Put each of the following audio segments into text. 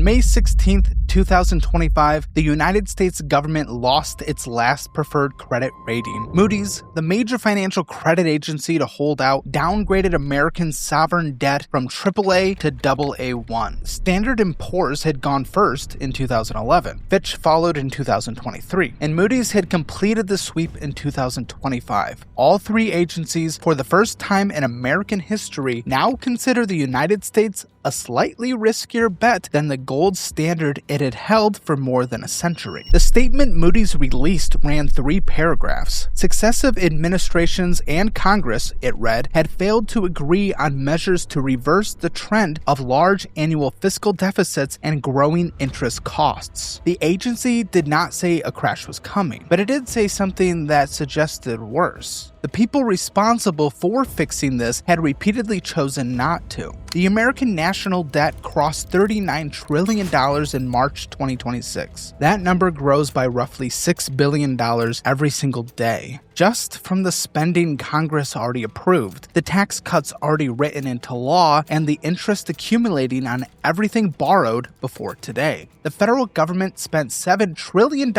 May 16, 2025, the United States government lost its last preferred credit rating. Moody's, the major financial credit agency to hold out, downgraded American sovereign debt from AAA to AA1. Standard & Poor's had gone first in 2011. Fitch followed in 2023, and Moody's had completed the sweep in 2025. All three agencies, for the first time in American history, now consider the United States a slightly riskier bet than the gold standard it had held for more than a century. The statement Moody's released ran 3 paragraphs. Successive administrations and Congress, it read, had failed to agree on measures to reverse the trend of large annual fiscal deficits and growing interest costs. The agency did not say a crash was coming, but it did say something that suggested worse. The people responsible for fixing this had repeatedly chosen not to. The American national debt crossed $39 trillion in March 2026. That number grows by roughly $6 billion every single day. Just from the spending Congress already approved, the tax cuts already written into law, and the interest accumulating on everything borrowed before today. The federal government spent $7 trillion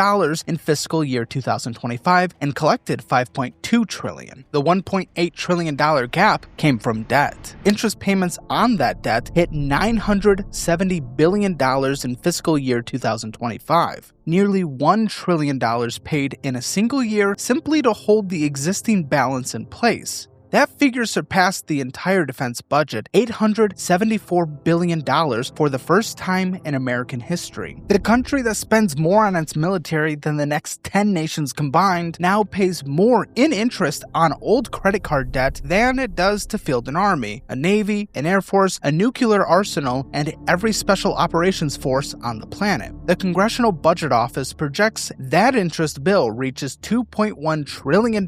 in fiscal year 2025 and collected $5.2 trillion. The $1.8 trillion gap came from debt. Interest payments on that debt hit $970 billion in fiscal year 2025. Nearly $1 trillion paid in a single year simply to hold the existing balance in place. That figure surpassed the entire defense budget, $874 billion, for the first time in American history. The country that spends more on its military than the next 10 nations combined now pays more in interest on old credit card debt than it does to field an army, a navy, an air force, a nuclear arsenal, and every special operations force on the planet. The Congressional Budget Office projects that interest bill reaches $2.1 trillion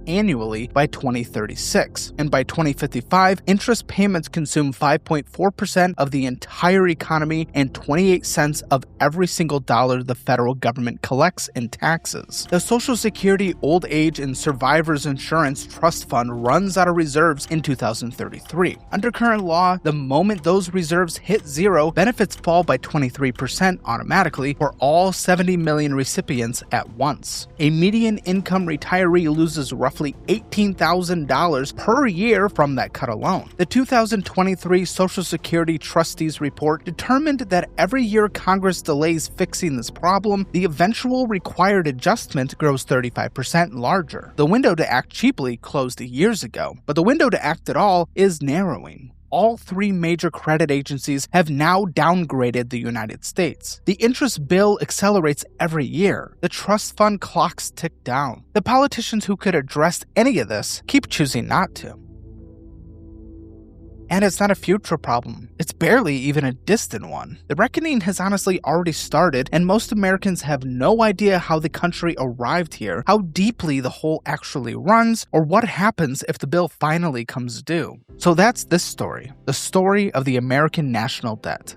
annually by 2036. And by 2055, interest payments consume 5.4% of the entire economy and 28 cents of every single dollar the federal government collects in taxes. The Social Security Old Age and Survivors Insurance Trust Fund runs out of reserves in 2033. Under current law, the moment those reserves hit zero, benefits fall by 23% automatically for all 70 million recipients at once. A median income retiree loses roughly $18,000 per year from that cut alone. The 2023 Social Security Trustees Report determined that every year Congress delays fixing this problem, the eventual required adjustment grows 35% larger. The window to act cheaply closed years ago, but the window to act at all is narrowing. All 3 major credit agencies have now downgraded the United States. The interest bill accelerates every year. The trust fund clocks tick down. The politicians who could address any of this keep choosing not to. And it's not a future problem. It's barely even a distant one. The reckoning has honestly already started, and most Americans have no idea how the country arrived here, how deeply the hole actually runs, or what happens if the bill finally comes due. So that's this story, the story of the American national debt.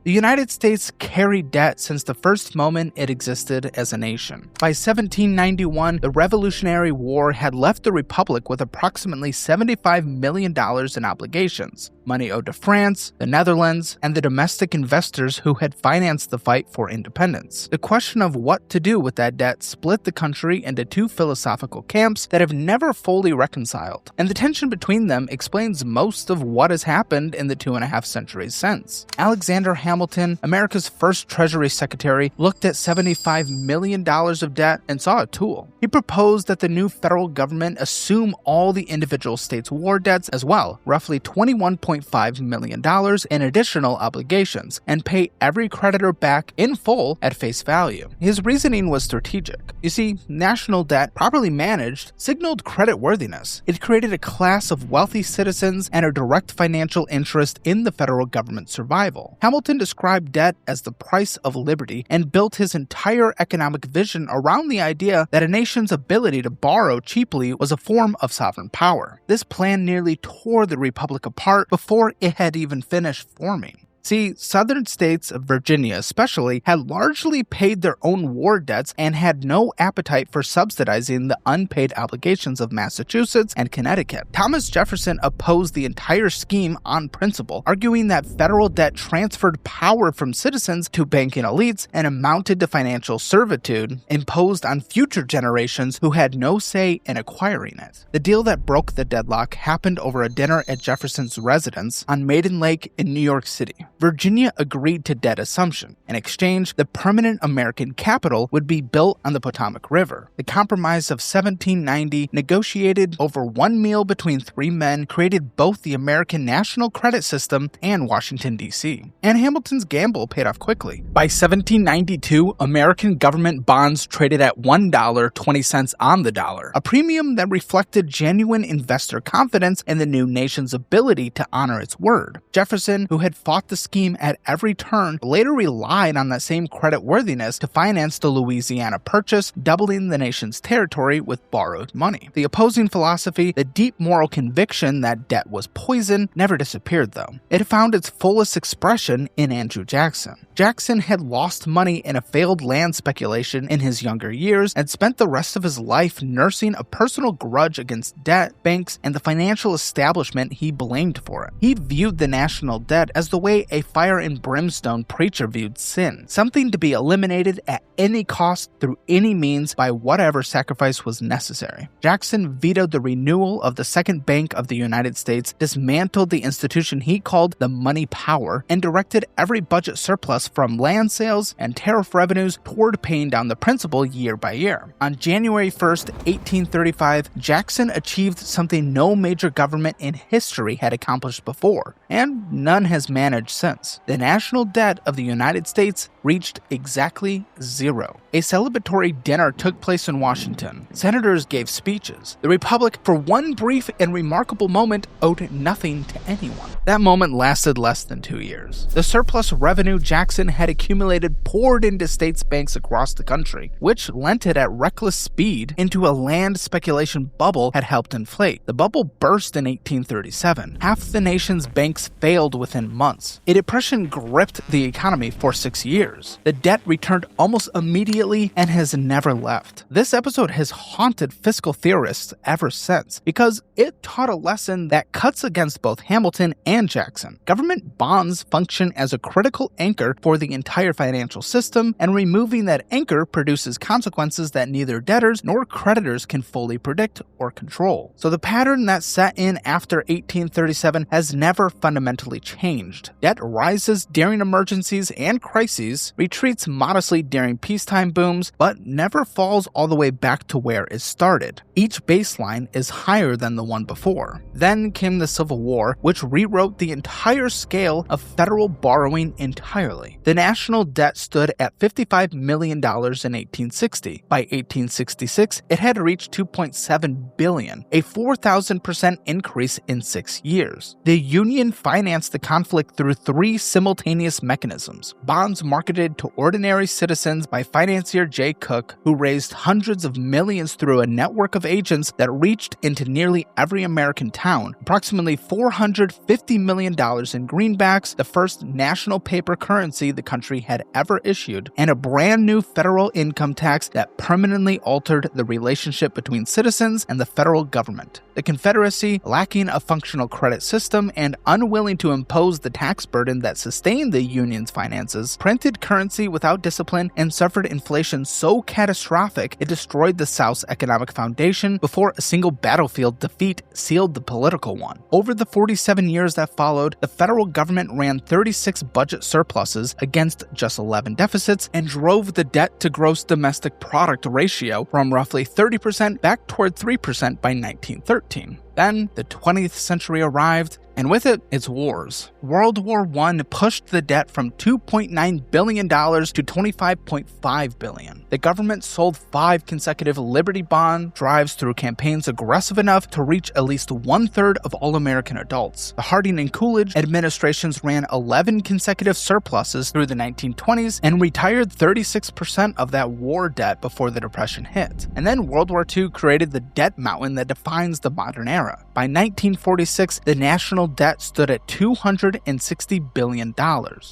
The United States carried debt since the first moment it existed as a nation. By 1791, the Revolutionary War had left the Republic with approximately $75 million in obligations, money owed to France, the Netherlands, and the domestic investors who had financed the fight for independence. The question of what to do with that debt split the country into 2 philosophical camps that have never fully reconciled, and the tension between them explains most of what has happened in the 2.5 centuries since. Alexander Hamilton, America's first Treasury Secretary, looked at $75 million of debt and saw a tool. He proposed that the new federal government assume all the individual states' war debts as well, roughly $21.5 million in additional obligations, and pay every creditor back in full at face value. His reasoning was strategic. You see, national debt, properly managed, signaled creditworthiness. It created a class of wealthy citizens and a direct financial interest in the federal government's survival. Hamilton described debt as the price of liberty and built his entire economic vision around the idea that a nation's ability to borrow cheaply was a form of sovereign power. This plan nearly tore the republic apart before it had even finished forming. See, southern states, Virginia especially, had largely paid their own war debts and had no appetite for subsidizing the unpaid obligations of Massachusetts and Connecticut. Thomas Jefferson opposed the entire scheme on principle, arguing that federal debt transferred power from citizens to banking elites and amounted to financial servitude imposed on future generations who had no say in acquiring it. The deal that broke the deadlock happened over a dinner at Jefferson's residence on Maiden Lake in New York City. Virginia agreed to debt assumption. In exchange, the permanent American capital would be built on the Potomac River. The Compromise of 1790, negotiated over one meal between three men, created both the American national credit system and Washington, D.C. And Hamilton's gamble paid off quickly. By 1792, American government bonds traded at $1.20 on the dollar, a premium that reflected genuine investor confidence in the new nation's ability to honor its word. Jefferson, who had fought the scheme at every turn, later relied on that same creditworthiness to finance the Louisiana Purchase, doubling the nation's territory with borrowed money. The opposing philosophy, the deep moral conviction that debt was poison, never disappeared though. It found its fullest expression in Andrew Jackson. Jackson had lost money in a failed land speculation in his younger years and spent the rest of his life nursing a personal grudge against debt, banks, and the financial establishment he blamed for it. He viewed the national debt as the way a fire and brimstone preacher viewed sin, something to be eliminated at any cost through any means by whatever sacrifice was necessary. Jackson vetoed the renewal of the Second Bank of the United States, dismantled the institution he called the money power, and directed every budget surplus from land sales and tariff revenues toward paying down the principal year by year. On January 1st, 1835, Jackson achieved something no major government in history had accomplished before, and none has managed since. The national debt of the United States reached exactly zero. A celebratory dinner took place in Washington. Senators gave speeches. The Republic, for one brief and remarkable moment, owed nothing to anyone. That moment lasted less than 2 years. The surplus revenue Jackson had accumulated poured into states' banks across the country, which lent it at reckless speed into a land speculation bubble had helped inflate. The bubble burst in 1837. Half the nation's banks failed within months. A depression gripped the economy for 6 years. The debt returned almost immediately and has never left. This episode has haunted fiscal theorists ever since because it taught a lesson that cuts against both Hamilton and Jackson. Government bonds function as a critical anchor for the entire financial system, and removing that anchor produces consequences that neither debtors nor creditors can fully predict or control. So the pattern that set in after 1837 has never fundamentally changed. Debt rises during emergencies and crises, retreats modestly during peacetime booms, but never falls all the way back to where it started. Each baseline is higher than the one before. Then came the Civil War, which rewrote the entire scale of federal borrowing entirely. The national debt stood at $55 million in 1860. By 1866, it had reached $2.7 billion, a 4,000% increase in 6 years. The Union financed the conflict through 3 simultaneous mechanisms: bonds marketed to ordinary citizens by financier Jay Cooke, who raised hundreds of millions through a network of agents that reached into nearly every American town, approximately $450 million in greenbacks, the first national paper currency the country had ever issued, and a brand new federal income tax that permanently altered the relationship between citizens and the federal government. The Confederacy, lacking a functional credit system and unwilling to impose the tax burden that sustained the Union's finances, printed currency without discipline and suffered inflation so catastrophic it destroyed the South's economic foundation before a single battlefield defeat sealed the political one. Over the 47 years that followed, the federal government ran 36 budget surpluses against just 11 deficits and drove the debt to gross domestic product ratio from roughly 30% back toward 3% by 1913. Then, the 20th century arrived, and with it, its wars. World War I pushed the debt from $2.9 billion to $25.5 billion. The government sold 5 consecutive Liberty Bond drives through campaigns aggressive enough to reach at least 1/3 of all American adults. The Harding and Coolidge administrations ran 11 consecutive surpluses through the 1920s and retired 36% of that war debt before the Depression hit. And then World War II created the debt mountain that defines the modern era. era. By 1946, the national debt stood at $260 billion,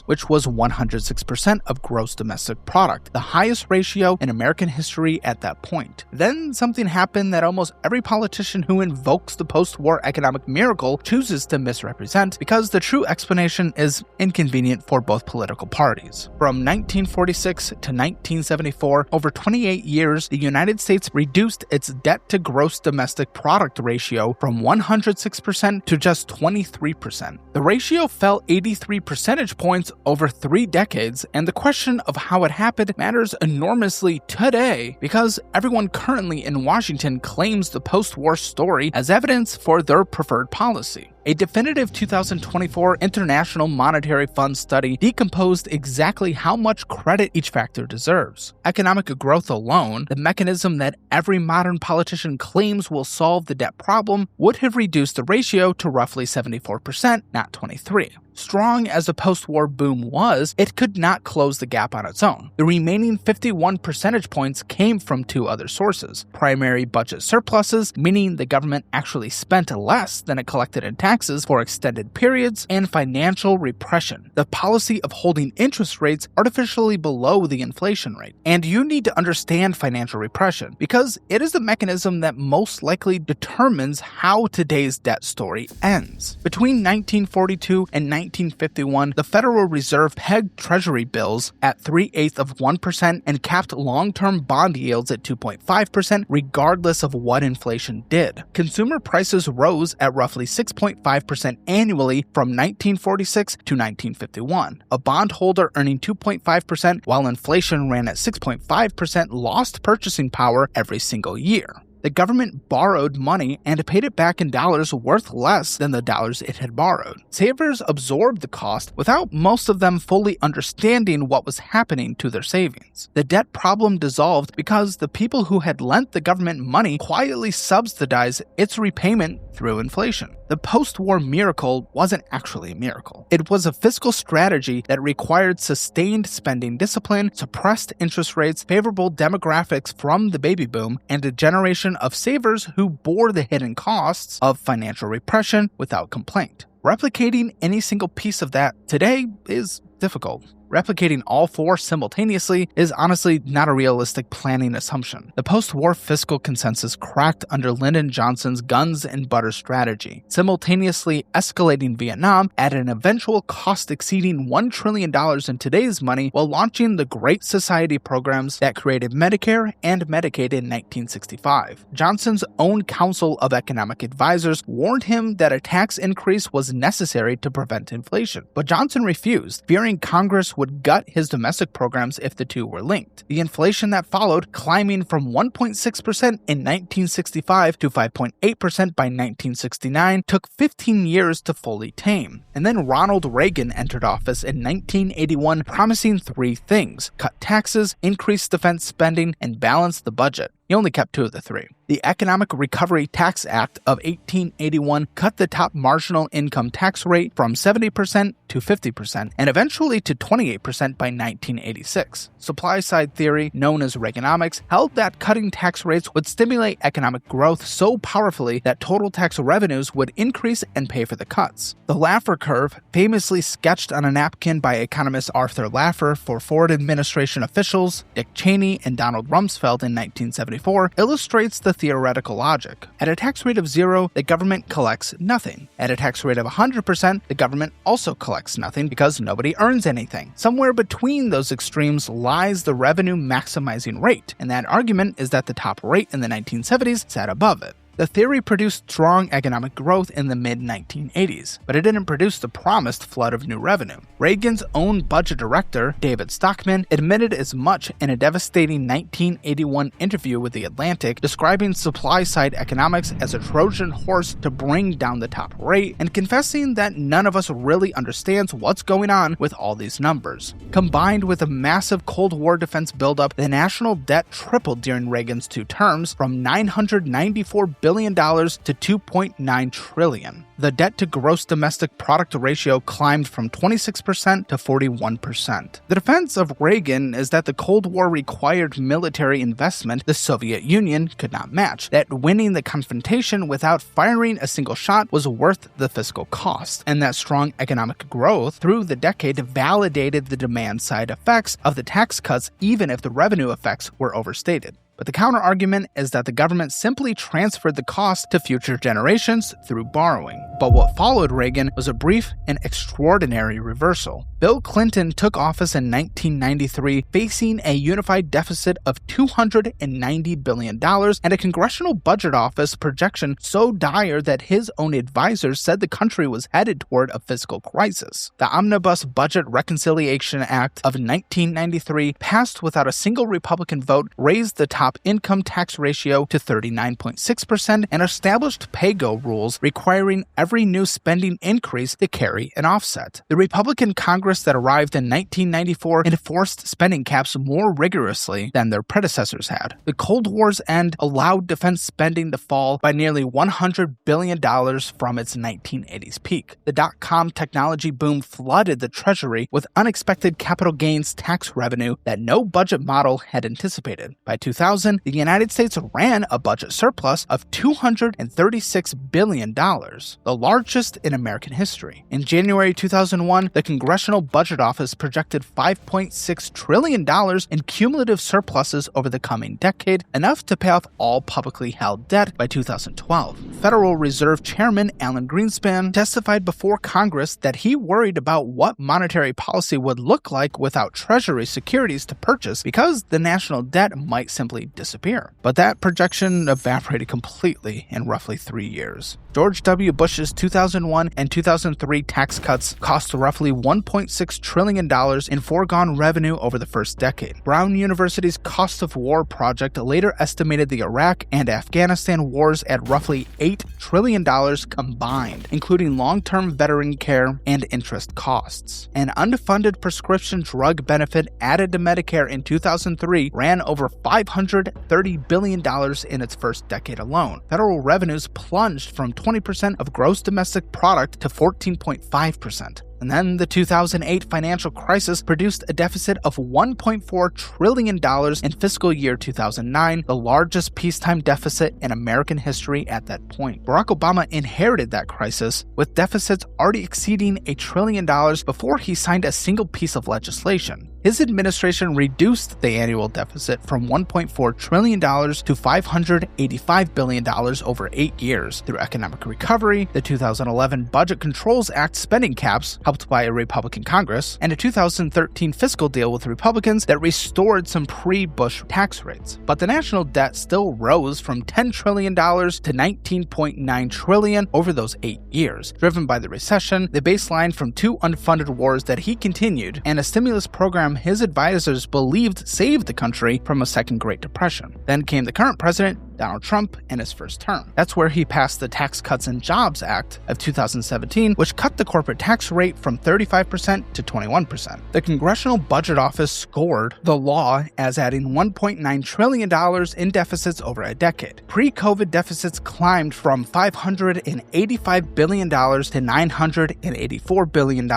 which was 106% of gross domestic product, the highest ratio in American history at that point. Then something happened that almost every politician who invokes the post-war economic miracle chooses to misrepresent, because the true explanation is inconvenient for both political parties. From 1946 to 1974, over 28 years, the United States reduced its debt to gross domestic product ratio from 106% to just 23%. The ratio fell 83 percentage points over 3 decades, and the question of how it happened matters enormously today because everyone currently in Washington claims the post-war story as evidence for their preferred policy. A definitive 2024 International Monetary Fund study decomposed exactly how much credit each factor deserves. Economic growth alone, the mechanism that every modern politician claims will solve the debt problem, would have reduced the ratio to roughly 74%, not 23%. Strong as the post-war boom was, it could not close the gap on its own. The remaining 51 percentage points came from 2 other sources: primary budget surpluses, meaning the government actually spent less than it collected in taxes for extended periods, and financial repression, the policy of holding interest rates artificially below the inflation rate. And you need to understand financial repression, because it is the mechanism that most likely determines how today's debt story ends. Between 1942 and 1951, the Federal Reserve pegged Treasury bills at 0.3% and capped long-term bond yields at 2.5% regardless of what inflation did. Consumer prices rose at roughly 6.5% annually from 1946 to 1951. A bondholder earning 2.5% while inflation ran at 6.5% lost purchasing power every single year. The government borrowed money and paid it back in dollars worth less than the dollars it had borrowed. Savers absorbed the cost without most of them fully understanding what was happening to their savings. The debt problem dissolved because the people who had lent the government money quietly subsidized its repayment through inflation. The post-war miracle wasn't actually a miracle. It was a fiscal strategy that required sustained spending discipline, suppressed interest rates, favorable demographics from the baby boom, and a generation of savers who bore the hidden costs of financial repression without complaint. Replicating any single piece of that today is difficult. Replicating all 4 simultaneously is honestly not a realistic planning assumption. The post-war fiscal consensus cracked under Lyndon Johnson's guns and butter strategy, simultaneously escalating Vietnam at an eventual cost exceeding $1 trillion in today's money while launching the Great Society programs that created Medicare and Medicaid in 1965. Johnson's own Council of Economic Advisors warned him that a tax increase was necessary to prevent inflation, but Johnson refused, fearing Congress would gut his domestic programs if the two were linked. The inflation that followed, climbing from 1.6% in 1965 to 5.8% by 1969, took 15 years to fully tame. And then Ronald Reagan entered office in 1981, promising 3 things: cut taxes, increase defense spending, and balance the budget. He only kept 2 of the 3. The Economic Recovery Tax Act of 1881 cut the top marginal income tax rate from 70% to 50% and eventually to 28% by 1986. Supply-side theory, known as Reaganomics, held that cutting tax rates would stimulate economic growth so powerfully that total tax revenues would increase and pay for the cuts. The Laffer curve, famously sketched on a napkin by economist Arthur Laffer for Ford administration officials Dick Cheney and Donald Rumsfeld in 1974, illustrates the theoretical logic. At a tax rate of 0, the government collects nothing. At a tax rate of 100%, the government also collects nothing because nobody earns anything. Somewhere between those extremes lies the revenue maximizing rate, and that argument is that the top rate in the 1970s sat above it. The theory produced strong economic growth in the mid-1980s, but it didn't produce the promised flood of new revenue. Reagan's own budget director, David Stockman, admitted as much in a devastating 1981 interview with The Atlantic, describing supply-side economics as a Trojan horse to bring down the top rate, and confessing that none of us really understands what's going on with all these numbers. Combined with a massive Cold War defense buildup, the national debt tripled during Reagan's 2 terms, from $994 billion to $2.9 trillion. The debt to gross domestic product ratio climbed from 26% to 41%. The defense of Reagan is that the Cold War required military investment the Soviet Union could not match, that winning the confrontation without firing a single shot was worth the fiscal cost, and that strong economic growth through the decade validated the demand-side effects of the tax cuts even if the revenue effects were overstated. But the counter-argument is that the government simply transferred the cost to future generations through borrowing. But what followed Reagan was a brief and extraordinary reversal. Bill Clinton took office in 1993 facing a unified deficit of $290 billion and a Congressional Budget Office projection so dire that his own advisors said the country was headed toward a fiscal crisis. The Omnibus Budget Reconciliation Act of 1993, passed without a single Republican vote, raised the top income tax ratio to 39.6% and established pay-go rules requiring every new spending increase to carry an offset. The Republican Congress that arrived in 1994 enforced spending caps more rigorously than their predecessors had. The Cold War's end allowed defense spending to fall by nearly $100 billion from its 1980s peak. The dot-com technology boom flooded the Treasury with unexpected capital gains tax revenue that no budget model had anticipated. By 2000, the United States ran a budget surplus of $236 billion, the largest in American history. In January 2001, the Congressional Budget Office projected $5.6 trillion in cumulative surpluses over the coming decade, enough to pay off all publicly held debt by 2012. Federal Reserve Chairman Alan Greenspan testified before Congress that he worried about what monetary policy would look like without Treasury securities to purchase because the national debt might simply disappear. But that projection evaporated completely in roughly 3 years. George W. Bush's 2001 and 2003 tax cuts cost roughly $1.6 trillion in foregone revenue over the first decade. Brown University's Cost of War project later estimated the Iraq and Afghanistan wars at roughly $8 trillion combined, including long-term veteran care and interest costs. An unfunded prescription drug benefit added to Medicare in 2003 ran over $530 billion in its first decade alone. Federal revenues plunged from 20% of gross domestic product to 14.5%. And then the 2008 financial crisis produced a deficit of $1.4 trillion in fiscal year 2009, the largest peacetime deficit in American history at that point. Barack Obama inherited that crisis, with deficits already exceeding $1 trillion before he signed a single piece of legislation. His administration reduced the annual deficit from $1.4 trillion to $585 billion over 8 years through economic recovery, the 2011 Budget Controls Act spending caps, helped by a Republican Congress, and a 2013 fiscal deal with Republicans that restored some pre-Bush tax rates. But the national debt still rose from $10 trillion to $19.9 trillion over those 8 years, driven by the recession, the baseline from 2 unfunded wars that he continued, and a stimulus program his advisors believed saved the country from a second Great Depression. Then came the current president, Donald Trump, in his first term. That's where he passed the Tax Cuts and Jobs Act of 2017, which cut the corporate tax rate from 35% to 21%. The Congressional Budget Office scored the law as adding $1.9 trillion in deficits over a decade. Pre-COVID deficits climbed from $585 billion to $984 billion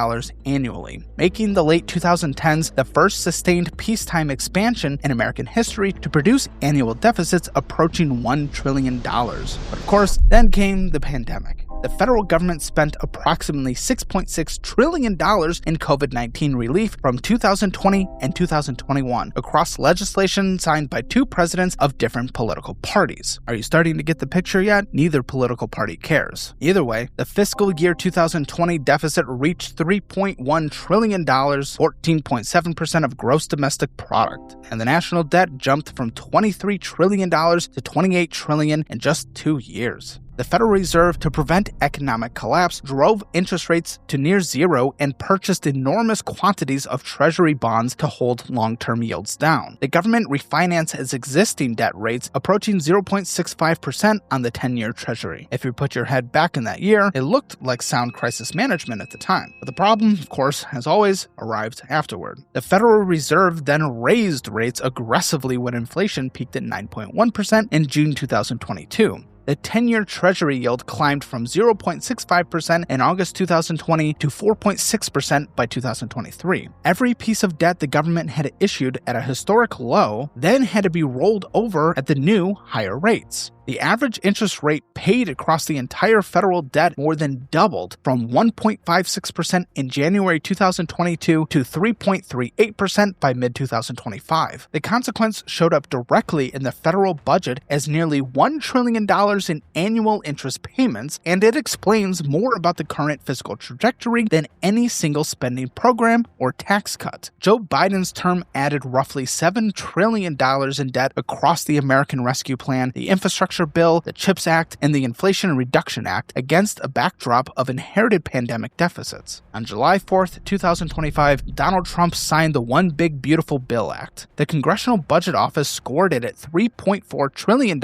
annually, making the late 2010s the first sustained peacetime expansion in American history to produce annual deficits approaching $1 trillion. But of course, then came the pandemic. The federal government spent approximately $6.6 trillion in COVID-19 relief from 2020 and 2021 across legislation signed by 2 presidents of different political parties. Are you starting to get the picture yet? Neither political party cares. Either way, the fiscal year 2020 deficit reached $3.1 trillion, 14.7% of gross domestic product, and the national debt jumped from $23 trillion to $28 trillion in just 2 years. The Federal Reserve, to prevent economic collapse, drove interest rates to near zero and purchased enormous quantities of Treasury bonds to hold long-term yields down. The government refinanced its existing debt rates, approaching 0.65% on the 10-year Treasury. If you put your head back in that year, it looked like sound crisis management at the time. But the problem, of course, as always, arrived afterward. The Federal Reserve then raised rates aggressively when inflation peaked at 9.1% in June 2022. The 10-year Treasury yield climbed from 0.65% in August 2020 to 4.6% by 2023. Every piece of debt the government had issued at a historic low then had to be rolled over at the new, higher rates. The average interest rate paid across the entire federal debt more than doubled from 1.56% in January 2022 to 3.38% by mid-2025. The consequence showed up directly in the federal budget as nearly $1 trillion in annual interest payments, and it explains more about the current fiscal trajectory than any single spending program or tax cut. Joe Biden's term added roughly $7 trillion in debt across the American Rescue Plan, the Infrastructure Bill, the CHIPS Act, and the Inflation Reduction Act against a backdrop of inherited pandemic deficits. On July 4th, 2025, Donald Trump signed the One Big Beautiful Bill Act. The Congressional Budget Office scored it at $3.4 trillion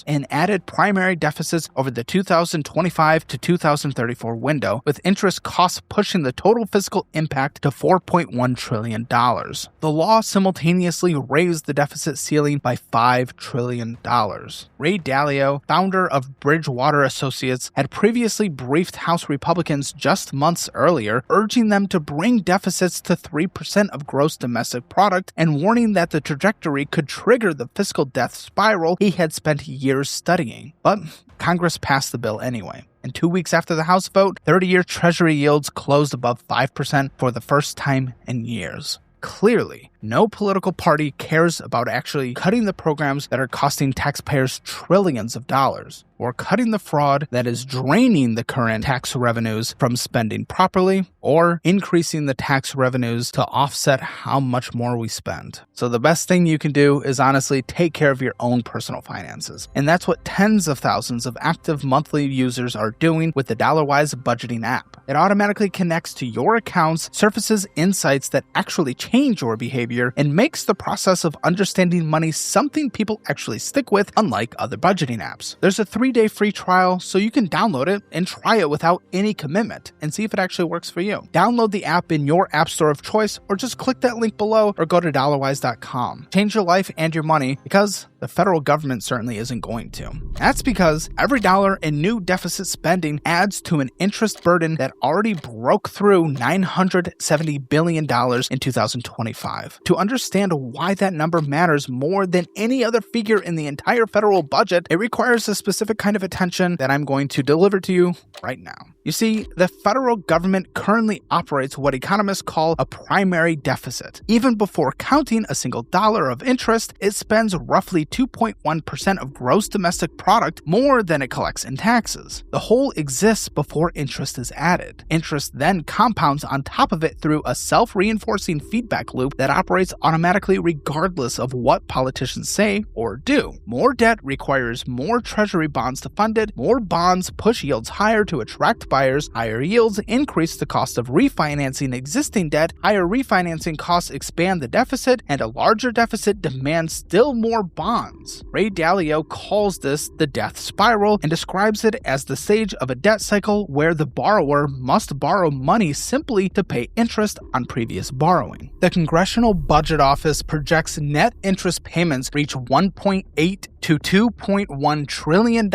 and added primary deficits over the 2025 to 2034 window, with interest costs pushing the total fiscal impact to $4.1 trillion. The law simultaneously raised the deficit ceiling by $5 trillion. Ray Dalio, founder of Bridgewater Associates, had previously briefed House Republicans just months earlier, urging them to bring deficits to 3% of gross domestic product and warning that the trajectory could trigger the fiscal death spiral he had spent years studying. But Congress passed the bill anyway. And 2 weeks after the House vote, 30-year Treasury yields closed above 5% for the first time in years. Clearly, no political party cares about actually cutting the programs that are costing taxpayers trillions of dollars, or cutting the fraud that is draining the current tax revenues from spending properly, or increasing the tax revenues to offset how much more we spend. So the best thing you can do is honestly take care of your own personal finances. And that's what tens of thousands of active monthly users are doing with the DollarWise budgeting app. It automatically connects to your accounts, surfaces insights that actually change your behavior, and makes the process of understanding money something people actually stick with, unlike other budgeting apps. There's a 3-day free trial, so you can download it and try it without any commitment and see if it actually works for you. Download the app in your app store of choice, or just click that link below or go to dollarwise.com. Change your life and your money, because the federal government certainly isn't going to. That's because every dollar in new deficit spending adds to an interest burden that already broke through $970 billion in 2025. To understand why that number matters more than any other figure in the entire federal budget, it requires a specific kind of attention that I'm going to deliver to you right now. You see, the federal government currently operates what economists call a primary deficit. Even before counting a single dollar of interest, it spends roughly 2.1% of gross domestic product more than it collects in taxes. The whole exists before interest is added. Interest then compounds on top of it through a self-reinforcing feedback loop that operates automatically regardless of what politicians say or do. More debt requires more treasury bonds to fund it. More bonds push yields higher to attract buyers. Higher yields increase the cost of refinancing existing debt. Higher refinancing costs expand the deficit, and a larger deficit demands still more bonds. Ray Dalio calls this the death spiral and describes it as the stage of a debt cycle where the borrower must borrow money simply to pay interest on previous borrowing. The Congressional Budget Office projects net interest payments reach $1.8 to $2.1 trillion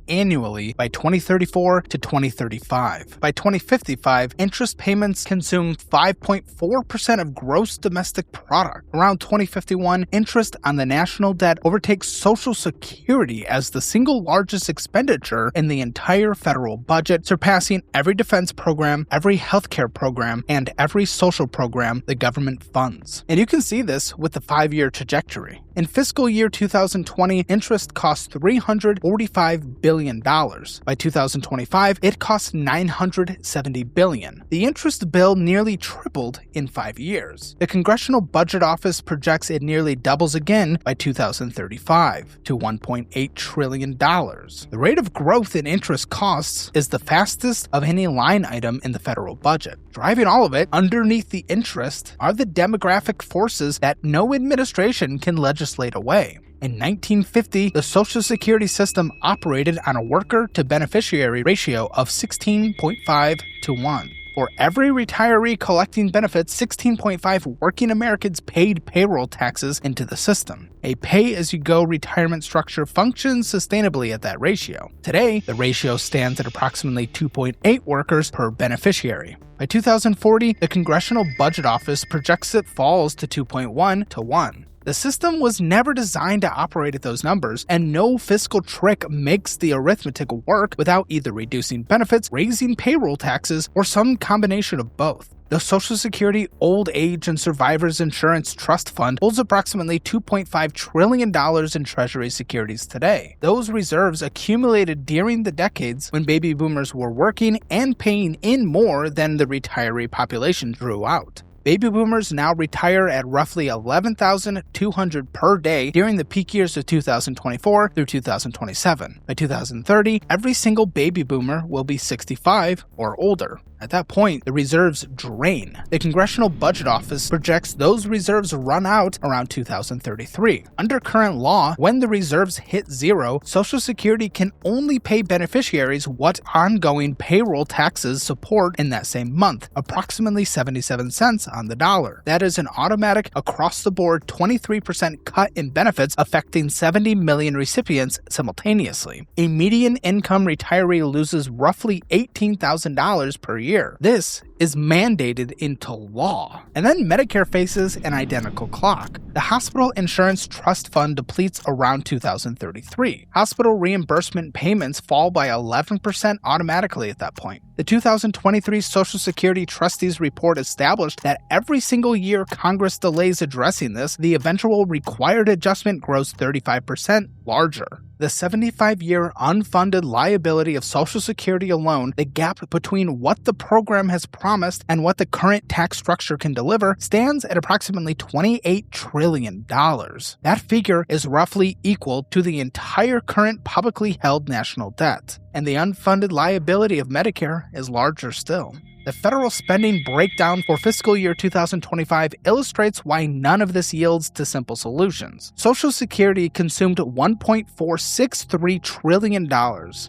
annually by 2034 to 2035. By 2055, interest payments consume 5.4% of gross domestic product. Around 2051, interest on the national debt overtakes Social Security as the single largest expenditure in the entire federal budget, surpassing every defense program, every healthcare program, and every social program the government funds. And you can see this with the 5-year trajectory. In fiscal year 2020, interest cost $345 billion. By 2025, it costs $970 billion. The interest bill nearly tripled in 5 years. The Congressional Budget Office projects it nearly doubles again by 2035 to $1.8 trillion. The rate of growth in interest costs is the fastest of any line item in the federal budget. Driving all of it, underneath the interest, are the demographic forces that no administration can legislate away. In 1950, the Social Security system operated on a worker-to-beneficiary ratio of 16.5 to 1. For every retiree collecting benefits, 16.5 working Americans paid payroll taxes into the system. A pay-as-you-go retirement structure functions sustainably at that ratio. Today, the ratio stands at approximately 2.8 workers per beneficiary. By 2040, the Congressional Budget Office projects it falls to 2.1 to 1. The system was never designed to operate at those numbers, and no fiscal trick makes the arithmetic work without either reducing benefits, raising payroll taxes, or some combination of both. The Social Security Old Age and Survivors Insurance Trust Fund holds approximately $2.5 trillion in Treasury securities today. Those reserves accumulated during the decades when baby boomers were working and paying in more than the retiree population drew out. Baby boomers now retire at roughly $11,200 per day during the peak years of 2024 through 2027. By 2030, every single baby boomer will be 65 or older. At that point, the reserves drain. The Congressional Budget Office projects those reserves run out around 2033. Under current law, when the reserves hit zero, Social Security can only pay beneficiaries what ongoing payroll taxes support in that same month, approximately 77 cents on the dollar. That is an automatic, across-the-board 23% cut in benefits affecting 70 million recipients simultaneously. A median income retiree loses roughly $18,000 per year. This is mandated into law. And then Medicare faces an identical clock. The Hospital Insurance Trust Fund depletes around 2033. Hospital reimbursement payments fall by 11% automatically at that point. The 2023 Social Security Trustees Report established that every single year Congress delays addressing this, the eventual required adjustment grows 35% larger. The 75-year unfunded liability of Social Security alone, the gap between what the program has promised and what the current tax structure can deliver, stands at approximately $28 trillion. That figure is roughly equal to the entire current publicly held national debt. And the unfunded liability of Medicare is larger still. The federal spending breakdown for fiscal year 2025 illustrates why none of this yields to simple solutions. Social Security consumed $1.463 trillion.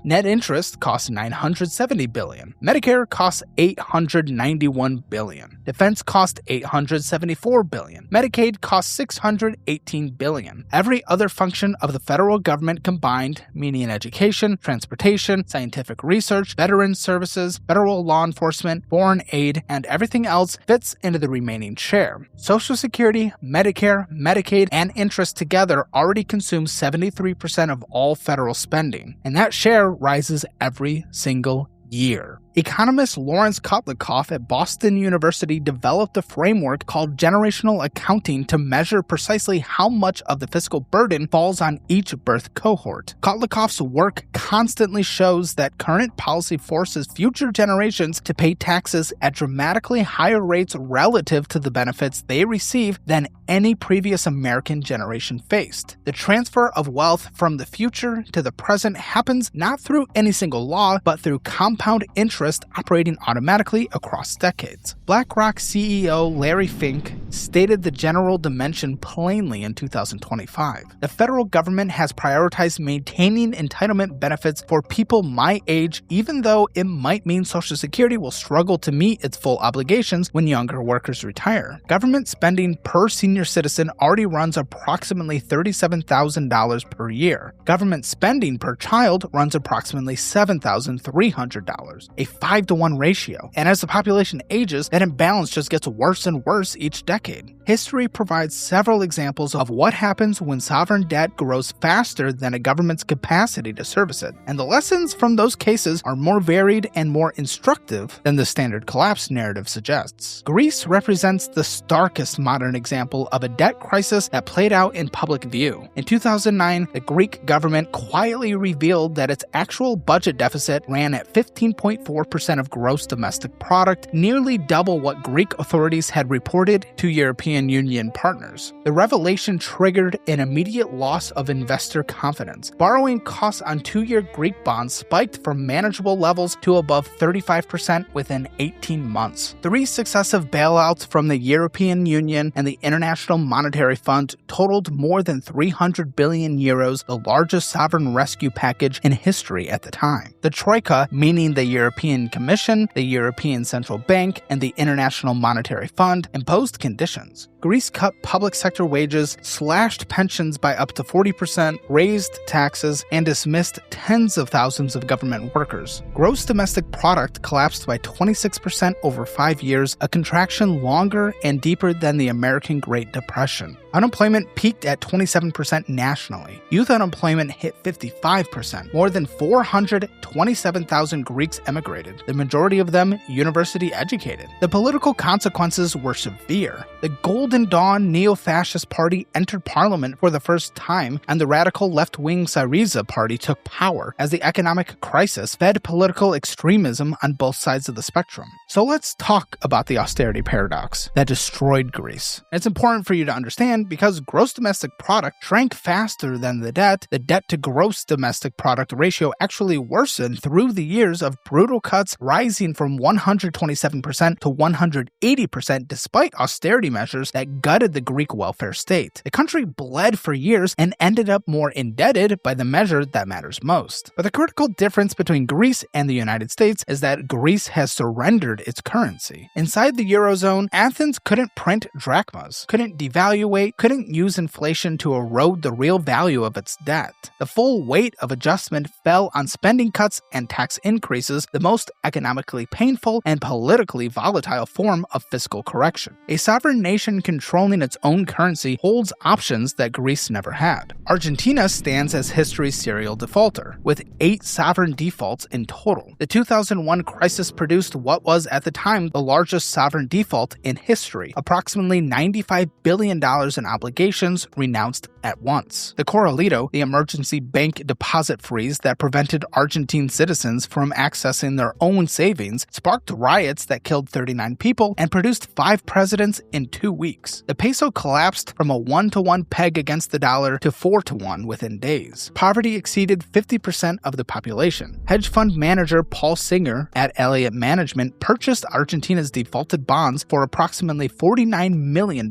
Net interest cost $970 billion. Medicare costs $891 billion. Defense cost $874 billion. Medicaid costs $618 billion. Every other function of the federal government combined, meaning education, transportation, scientific research, veterans services, federal law enforcement, foreign aid, and everything else fits into the remaining share. Social Security, Medicare, Medicaid, and interest together already consume 73% of all federal spending, and that share rises every single year. Economist Lawrence Kotlikoff at Boston University developed a framework called generational accounting to measure precisely how much of the fiscal burden falls on each birth cohort. Kotlikoff's work constantly shows that current policy forces future generations to pay taxes at dramatically higher rates relative to the benefits they receive than any previous American generation faced. The transfer of wealth from the future to the present happens not through any single law, but through compound interest operating automatically across decades. BlackRock CEO Larry Fink stated the general dimension plainly in 2025. The federal government has prioritized maintaining entitlement benefits for people my age, even though it might mean Social Security will struggle to meet its full obligations when younger workers retire. Government spending per senior citizen already runs approximately $37,000 per year. Government spending per child runs approximately $7,300, a 5-to-1 ratio. And as the population ages, that imbalance just gets worse and worse each decade. History provides several examples of what happens when sovereign debt grows faster than a government's capacity to service it. And the lessons from those cases are more varied and more instructive than the standard collapse narrative suggests. Greece represents the starkest modern example of a debt crisis that played out in public view. In 2009, the Greek government quietly revealed that its actual budget deficit ran at 15.4% of gross domestic product, nearly double what Greek authorities had reported to European European Union partners. The revelation triggered an immediate loss of investor confidence. Borrowing costs on 2-year Greek bonds spiked from manageable levels to above 35% within 18 months. 3 successive bailouts from the European Union and the International Monetary Fund totaled more than 300 billion euros, the largest sovereign rescue package in history at the time. The Troika, meaning the European Commission, the European Central Bank, and the International Monetary Fund, imposed conditions. Greece cut public sector wages, slashed pensions by up to 40%, raised taxes, and dismissed tens of thousands of government workers. Gross domestic product collapsed by 26% over 5 years, a contraction longer and deeper than the American Great Depression. Unemployment peaked at 27% nationally. Youth unemployment hit 55%. More than 427,000 Greeks emigrated, the majority of them university educated. The political consequences were severe. The Golden Dawn Neo-Fascist Party entered parliament for the first time, and the radical left-wing Syriza party took power as the economic crisis fed political extremism on both sides of the spectrum. So let's talk about the austerity paradox that destroyed Greece. It's important for you to understand because gross domestic product shrank faster than the debt to gross domestic product ratio actually worsened through the years of brutal cuts, rising from 127% to 180% despite austerity measures that gutted the Greek welfare state. The country bled for years and ended up more indebted by the measure that matters most. But the critical difference between Greece and the United States is that Greece has surrendered its currency. Inside the Eurozone, Athens couldn't print drachmas, couldn't devaluate, couldn't use inflation to erode the real value of its debt. The full weight of adjustment fell on spending cuts and tax increases, the most economically painful and politically volatile form of fiscal correction. A sovereign nation controlling its own currency holds options that Greece never had. Argentina stands as history's serial defaulter, with 8 sovereign defaults in total. The 2001 crisis produced what was at the time the largest sovereign default in history, approximately $95 billion in obligations renounced at once. The Corralito, the emergency bank deposit freeze that prevented Argentine citizens from accessing their own savings, sparked riots that killed 39 people and produced 5 presidents in 2 weeks. The peso collapsed from a 1-to-1 peg against the dollar to 4-to-1 within days. Poverty exceeded 50% of the population. Hedge fund manager Paul Singer at Elliott Management purchased Argentina's defaulted bonds for approximately $49 million,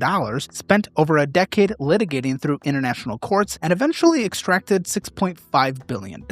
spent over a decade litigating through international courts, and eventually extracted $6.5 billion,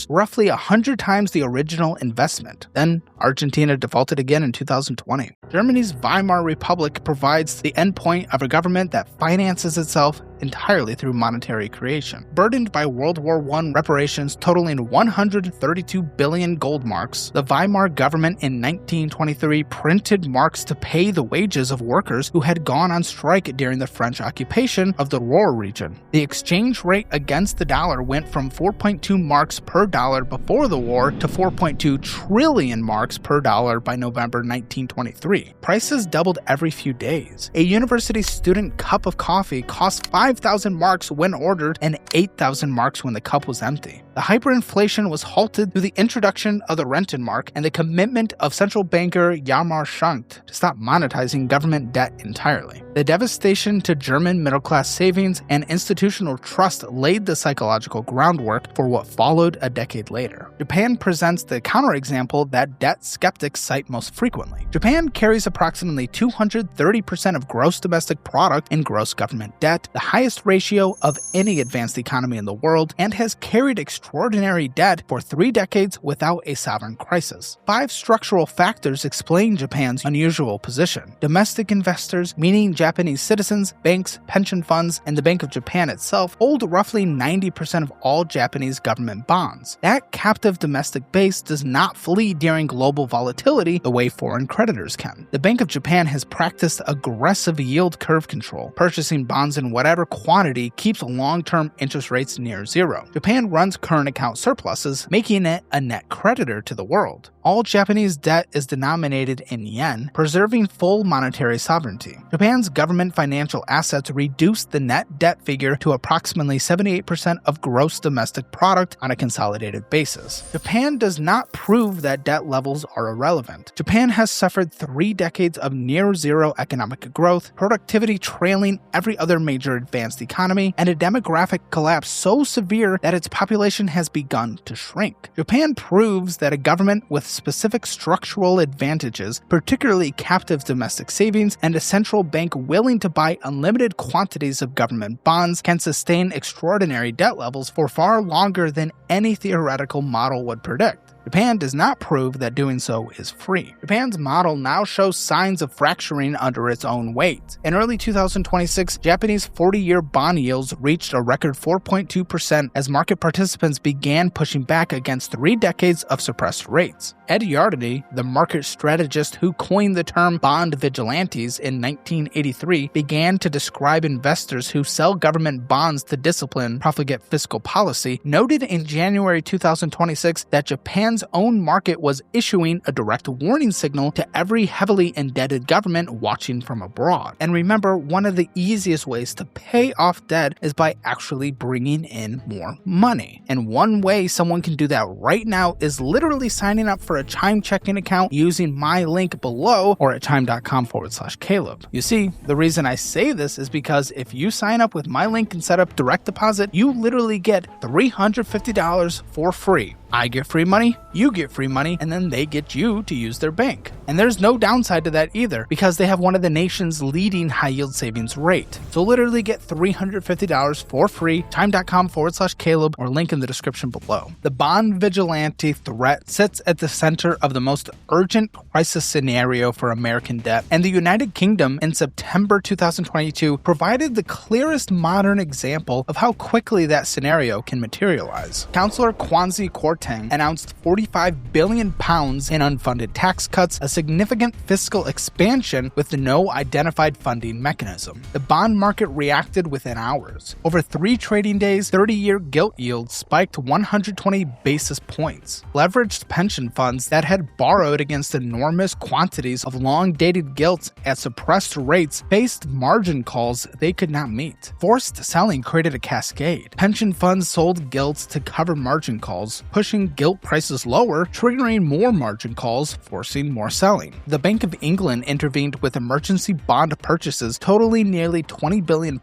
roughly 100 times the original investment. Then Argentina defaulted again in 2020. Germany's Weimar Republic provides the endpoint of a government that finances itself entirely through monetary creation. Burdened by World War I reparations totaling 132 billion gold marks, the Weimar government in 1923 printed marks to pay the wages of workers who had gone on strike during the French occupation of the Ruhr region. The exchange rate against the dollar went from 4.2 marks per dollar before the war to 4.2 trillion marks per dollar by November 1923. Prices doubled every few days. A university student cup of coffee cost 5,000 marks when ordered and 8,000 marks when the cup was empty. The hyperinflation was halted through the introduction of the Rentenmark and the commitment of central banker Hjalmar Schacht to stop monetizing government debt entirely. The devastation to German middle-class savings and institutional trust laid the psychological groundwork for what followed a decade later. Japan presents the counterexample that debt skeptics cite most frequently. Japan carries approximately 230% of gross domestic product in gross government debt, the highest ratio of any advanced economy in the world, and has carried extraordinary debt for 3 decades without a sovereign crisis. 5 structural factors explain Japan's unusual position. Domestic investors, meaning Japanese citizens, banks, pension funds, and the Bank of Japan itself, hold roughly 90% of all Japanese government bonds. That captive domestic base does not flee during global volatility the way foreign creditors can. The Bank of Japan has practiced aggressive yield curve control. Purchasing bonds in whatever quantity keeps long-term interest rates near zero. Japan runs current account surpluses, making it a net creditor to the world. all Japanese debt is denominated in yen, preserving full monetary sovereignty. Japan's government financial assets reduced the net debt figure to approximately 78% of gross domestic product on a consolidated basis. Japan does not prove that debt levels are irrelevant. Japan has suffered 3 decades of near-zero economic growth, productivity trailing every other major advanced economy, and a demographic collapse so severe that its population has begun to shrink. Japan proves that a government with specific structural advantages, particularly captive domestic savings, and a central bank willing to buy unlimited quantities of government bonds, can sustain extraordinary debt levels for far longer than any theoretical model would predict. Japan does not prove that doing so is free. Japan's model now shows signs of fracturing under its own weight. In early 2026, Japanese 40-year bond yields reached a record 4.2% as market participants began pushing back against 3 decades of suppressed rates. Ed Yardley, the market strategist who coined the term bond vigilantes in 1983, began to describe investors who sell government bonds to discipline profligate fiscal policy, noted in January 2026 that Japan's own market was issuing a direct warning signal to every heavily indebted government watching from abroad. And remember, one of the easiest ways to pay off debt is by actually bringing in more money. And one way someone can do that right now is literally signing up for a Chime checking account using my link below or at chime.com/Caleb. You see, the reason I say this is because if you sign up with my link and set up direct deposit, you literally get $350 for free. I get free money, you get free money, and then they get you to use their bank. And there's no downside to that either, because they have one of the nation's leading high-yield savings rate. So literally get $350 for free, chime.com/Caleb, or link in the description below. The bond vigilante threat sits at the center of the most urgent crisis scenario for American debt, and the United Kingdom in September 2022 provided the clearest modern example of how quickly that scenario can materialize. Councillor Kwasi Kwarteng announced £45 billion in unfunded tax cuts, a significant fiscal expansion with no identified funding mechanism. The bond market reacted within hours. Over 3 trading days, 30-year gilt yields spiked 120 basis points. Leveraged pension funds that had borrowed against enormous quantities of long-dated gilts at suppressed rates faced margin calls they could not meet. Forced selling created a cascade. Pension funds sold gilts to cover margin calls, pushing gilt prices lower, triggering more margin calls, forcing more selling. The Bank of England intervened with emergency bond purchases totaling nearly £20 billion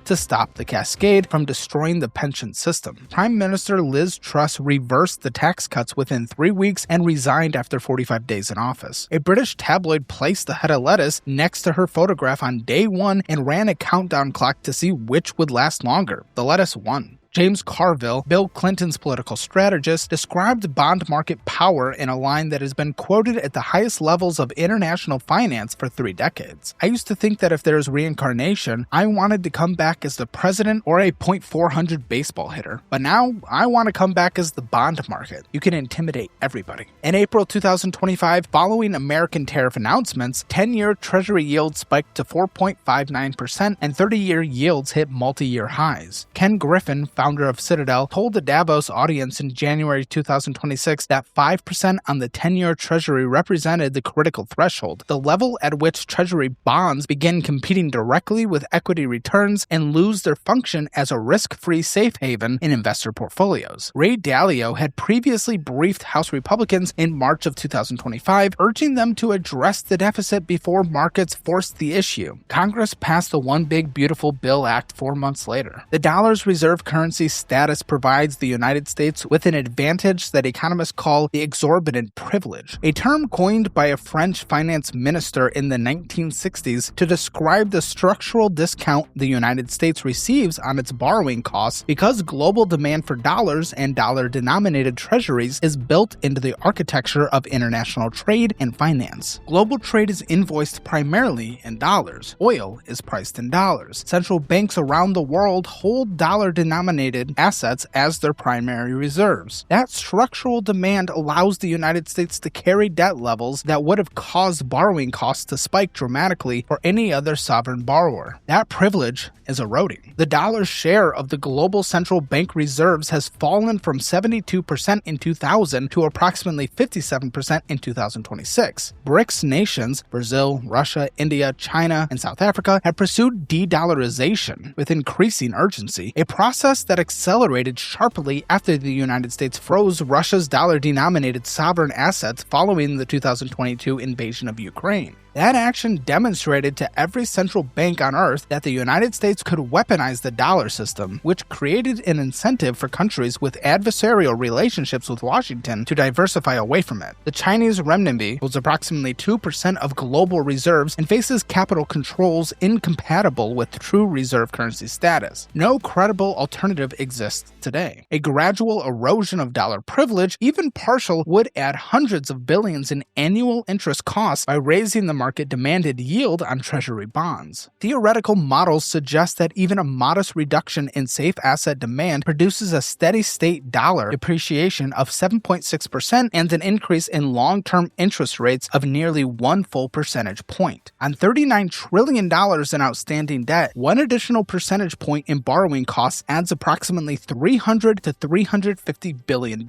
to stop the cascade from destroying the pension system. Prime Minister Liz Truss reversed the tax cuts within 3 weeks and resigned after 45 days in office. A British tabloid placed the head of lettuce next to her photograph on day 1 and ran a countdown clock to see which would last longer. The lettuce won. James Carville, Bill Clinton's political strategist, described bond market power in a line that has been quoted at the highest levels of international finance for 3 decades. I used to think that if there is reincarnation, I wanted to come back as the president or a .400 baseball hitter. But now, I want to come back as the bond market. You can intimidate everybody. In April 2025, following American tariff announcements, 10-year Treasury yields spiked to 4.59% and 30-year yields hit multi-year highs. Ken Griffin, founder of Citadel, told the Davos audience in January 2026 that 5% on the 10-year Treasury represented the critical threshold, the level at which Treasury bonds begin competing directly with equity returns and lose their function as a risk-free safe haven in investor portfolios. Ray Dalio had previously briefed House Republicans in March of 2025, urging them to address the deficit before markets forced the issue. Congress passed the One Big Beautiful Bill Act 4 months later. The dollar's reserve currency status provides the United States with an advantage that economists call the exorbitant privilege, a term coined by a French finance minister in the 1960s to describe the structural discount the United States receives on its borrowing costs because global demand for dollars and dollar-denominated treasuries is built into the architecture of international trade and finance. Global trade is invoiced primarily in dollars. Oil is priced in dollars. Central banks around the world hold dollar-denominated denominated assets as their primary reserves. That structural demand allows the United States to carry debt levels that would have caused borrowing costs to spike dramatically for any other sovereign borrower. That privilege is eroding. The dollar's share of the global central bank reserves has fallen from 72% in 2000 to approximately 57% in 2026. BRICS nations, Brazil, Russia, India, China, and South Africa, have pursued de-dollarization with increasing urgency, a process that accelerated sharply after the United States froze Russia's dollar-denominated sovereign assets following the 2022 invasion of Ukraine. That action demonstrated to every central bank on Earth that the United States could weaponize the dollar system, which created an incentive for countries with adversarial relationships with Washington to diversify away from it. The Chinese renminbi holds approximately 2% of global reserves and faces capital controls incompatible with true reserve currency status. No credible alternative exists today. A gradual erosion of dollar privilege, even partial, would add hundreds of billions in annual interest costs by raising the market demanded yield on treasury bonds. Theoretical models suggest that even a modest reduction in safe asset demand produces a steady-state dollar depreciation of 7.6% and an increase in long-term interest rates of nearly 1 full percentage point. On $39 trillion in outstanding debt, one additional percentage point in borrowing costs adds approximately $300 to $350 billion